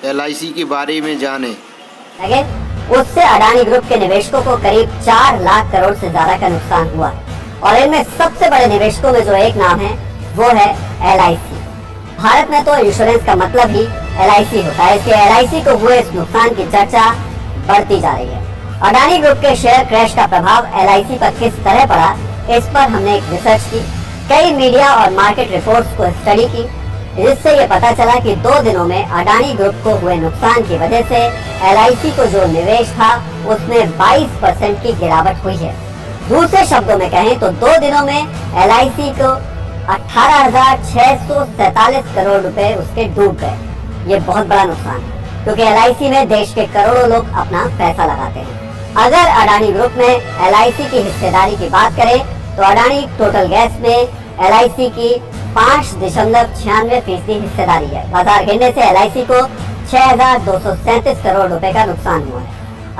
LIC के बारे में जाने। लेकिन उससे अडानी ग्रुप के निवेशकों को करीब 4 लाख करोड़ से ज्यादा का नुकसान हुआ है और इनमें सबसे बड़े निवेशकों में जो एक नाम है वो है LIC। भारत में तो इंश्योरेंस का मतलब ही LIC होता है, इसलिए LIC को हुए इस नुकसान की चर्चा बढ़ती जा रही है। अडानी ग्रुप के शेयर क्रैश का प्रभाव LIC पर किस तरह पड़ा, इस पर हमने एक रिसर्च की, कई मीडिया और मार्केट रिपोर्ट्स को स्टडी की, जिससे ये पता चला कि 2 दिनों में अडानी ग्रुप को हुए नुकसान की वजह से LIC को जो निवेश था उसमें 22% की गिरावट हुई है। दूसरे शब्दों में कहें तो 2 दिनों में LIC को 18,647 करोड़ रुपए उसके डूब गए। ये बहुत बड़ा नुकसान है क्योंकि LIC में देश के करोड़ों लोग अपना पैसा लगाते हैं। अगर अडानी ग्रुप में LIC की हिस्सेदारी की बात करें तो अडानी टोटल गैस में LIC की 5.96% हिस्सेदारी है। बाजार गिरने से LIC को 6,237 करोड़ रुपए का नुकसान हुआ है।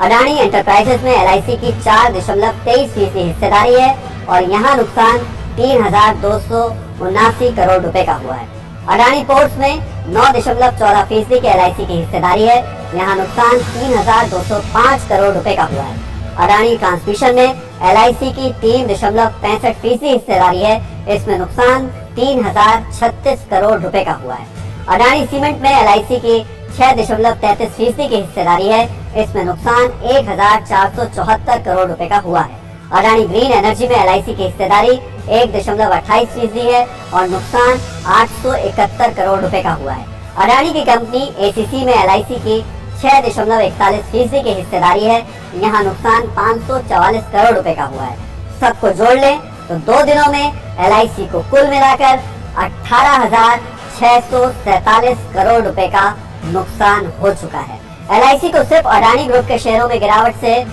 अडानी एंटरप्राइजेस में LIC की 4.23% हिस्सेदारी है और यहाँ नुकसान 3,279 करोड़ रुपए का हुआ है। अडानी पोर्ट्स में 9.14% की LIC की हिस्सेदारी है, यहाँ नुकसान 3,205 करोड़ रुपए का हुआ है। अडानी ट्रांसमिशन में LIC की 3.65% हिस्सेदारी है, इसमें नुकसान 3,036 करोड़ रुपए का हुआ है। अडानी सीमेंट में LIC की 6.33% की हिस्सेदारी है, इसमें नुकसान 1,474 करोड़ रुपए का हुआ है। अडानी ग्रीन एनर्जी में LIC की हिस्सेदारी 1.28% है और नुकसान 871 करोड़ रुपए का हुआ है। अडानी की कंपनी ACC में LIC की 6.41% की हिस्सेदारी है, यहाँ नुकसान 544 करोड़ रुपए का हुआ है। सबको जोड़ लें तो 2 दिनों में LIC को कुल मिलाकर 18,647 करोड़ रुपए का नुकसान हो चुका है। LIC को सिर्फ अडानी ग्रुप के शेयरों में गिरावट से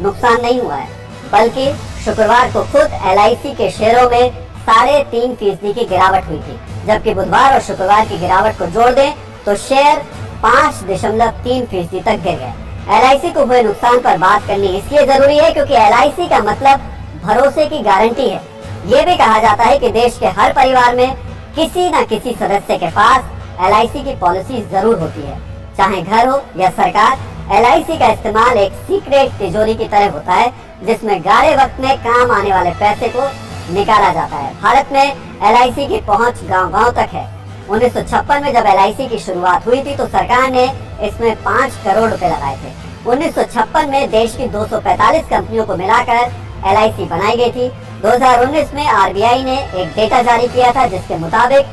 नुकसान नहीं हुआ है, बल्कि शुक्रवार को खुद LIC के शेयरों में 3.5% की गिरावट हुई थी, जबकि बुधवार और शुक्रवार की गिरावट को जोड़ दें तो शेयर 5.3% तक गिर गए। LIC को हुए नुकसान पर बात करनी इसलिए जरूरी है क्योंकि LIC का मतलब भरोसे की गारंटी है। ये भी कहा जाता है कि देश के हर परिवार में किसी न किसी सदस्य के पास LIC की पॉलिसी जरूर होती है, चाहे घर हो या सरकार। LIC का इस्तेमाल एक सीक्रेट तिजोरी की तरह होता है जिसमें गाढ़े वक्त में काम आने वाले पैसे को निकाला जाता है। भारत में LIC की पहुंच गांव-गांव तक है। 1956 में जब LIC की शुरुआत हुई थी तो सरकार ने इसमें 5 करोड़ रुपए लगाए थे। 1956 में देश की 245 कंपनियों को मिलाकर LIC बनाई गई थी। 2019 में RBI ने एक डेटा जारी किया था जिसके मुताबिक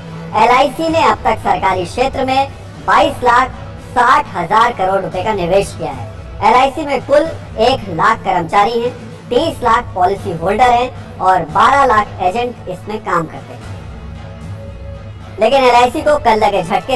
LIC ने अब तक सरकारी क्षेत्र में 22,60,000 करोड़ रुपए का निवेश किया है। LIC में कुल 1 लाख कर्मचारी हैं, 30 लाख पॉलिसी होल्डर हैं और 12 लाख एजेंट इसमें काम करते हैं। लेकिन LIC को कल लगे झटके